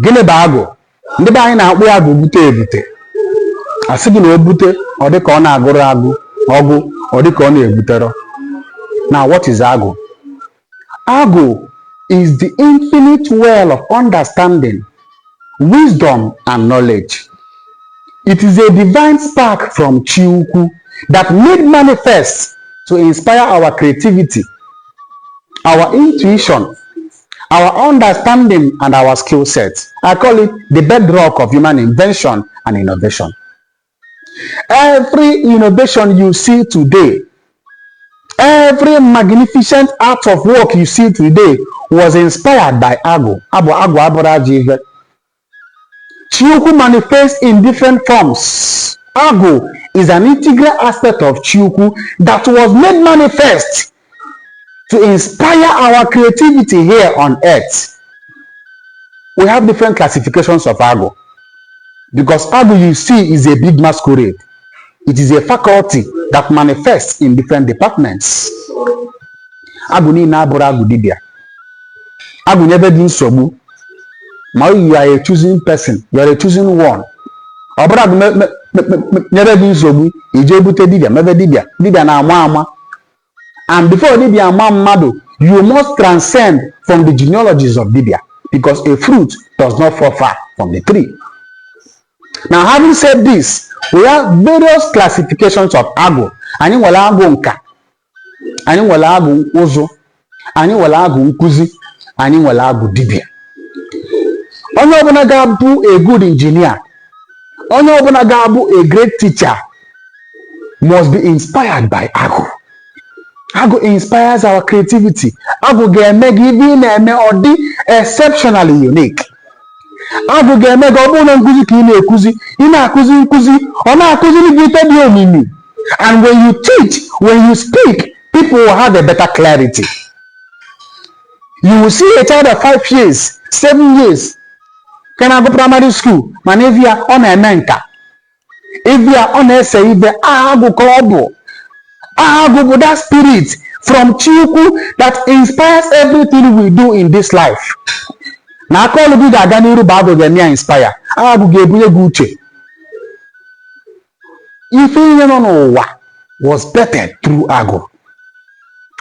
Gịnị bụ agụ? Ndị be anyị na-akpụ ya agụ bute ebute. Asị gị na o bute ọ dị ka ọ na-agụrụ ọgụ, ọ dị ka ọ na-ebuterọ. Now what is agụ? Agụ is the infinite well of understanding, wisdom and knowledge. It is a divine spark from Chiukwu that made manifest to inspire our creativity, our intuition, our understanding and our skill set. I call it the bedrock of human invention and innovation. Every innovation you see today, every magnificent art of work you see today was inspired by Agwu. Agwu Aburajive. Chiukwu manifests in different forms. Agwu is an integral aspect of Chiukwu that was made manifest to inspire our creativity here on earth. We have different classifications of Agwu because Agwu you see is a big masquerade. It is a faculty that manifests in different departments. Agwu ni na abụrụ Agwu dibịa. Agwu nyebe gị nsogbu. Ma you are a choosing person, you are a choosing one. Ọ bụrụ Agwu nyebe gị nsogbu, ije bute dibịa, mebe dibịa na-ama ama. And before dibịa ama mmadụ, you must transcend from the genealogies of dibịa because a fruit does not fall far from the tree. Now, having said this, we have various classifications of Agwu. Anyị nwere Agwu nka, anyị nwere Agwu ụzụ, anyị nwere Agwu nkuzi, anyị nwere Agwu dibịa. Onye ọbụla ga-abụ a good engineer, onye ọbụla ga-abụ a great teacher must be inspired by Agwu. Agwu inspires our creativity. Agwu ga-eme gị ibe ị na-eme ọ dị exceptionally unique. Agwu ga-eme gị ọ bụrụ na nkuzi ka ị na-ekuzi, ị na-akụzi nkuzi, ọ na-akụziri gị ite dị omimi. And when you teach, when you speak, people will have a better clarity. You will see a child of 5 years, 7 years, can I go primary school? Man, if you are on a menka, if you are on a say, if Agwu kobo, Agwu that spirit from Chiukwu that inspires everything we do in this life. Na akọlụ gị ga-aga n'iru bụ Agwu ga-eme ya inspire. Agwu ga-ebunye gị uche. Ife ihe nọ n'ụwa was birthed through Agwu.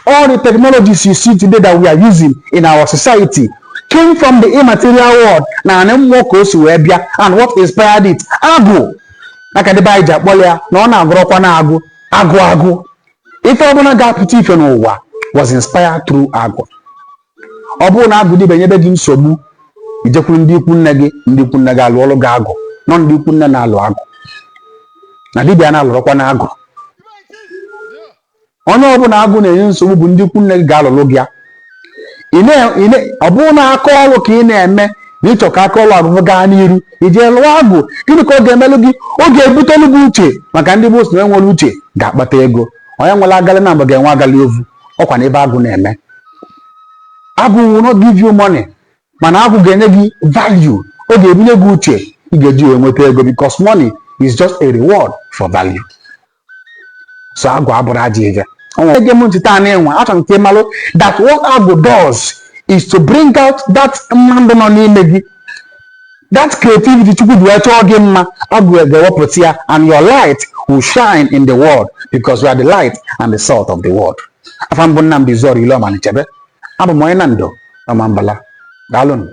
All the technologies you see today that we are using in our society came from the immaterial world. Na anị mmụọ ka o si wee bịa, and what inspired it? Agwu. Maka ndị be anyị ji akpọrọ ya na ọ na-agụrọkwa na agụ. Ife ọbụla ga-apụta ife n'ụwa was inspired through Agwu. Ọ bụrụ na Agwu dibịa nyebe gị nsogbu, ijekwuru ndị ikwu nne gị alụọlụ gị Agwu. Nọ ndị ikwu nne na-alụ Agwu. Na dibịa na-alụrọkwa na Agwu. Onye ọbụla Agwu na-enye nsogbu bụ ndị ikwu nne gị ga-alụlụ gị ya. Ọ bụrụ na aka ọrụ ka ị na-eme na ịchọ ka aka ọrụ Agwu gaa n'iru, ije lụọ Agwu. Gịnị ka ọ ga-emelụ gị? Ọ ga-ebutelu gị uche, maka ndị bụ na enwere uche ga-akpata ego. Onye nwere agali na mgbe ga-enwe agali ovu. Ọkwa na ebe Agwu na-eme. Agwu will not give you money, mana Agwu ga-enye gị value. Ọ ga-ebunye gị uche ị ga-eji wee nweta ego because money is just a reward for value. So Agwu abụrụ ajọ ife. Ege m ntị taa na-enwe achọ nke malụ that what Agwu does is to bring out that mmadụ nọ n'ime gị, that creativity Chukwu dị wee chọọ gị mma. Agwu ga-ewepụta ya and your light will shine in the world because you are the light and the salt of the world. Afam bụ Nnamdi Zoro Ile Ọmanichebe. Abụ m onye Nando Ọmambala. Daalụnụ.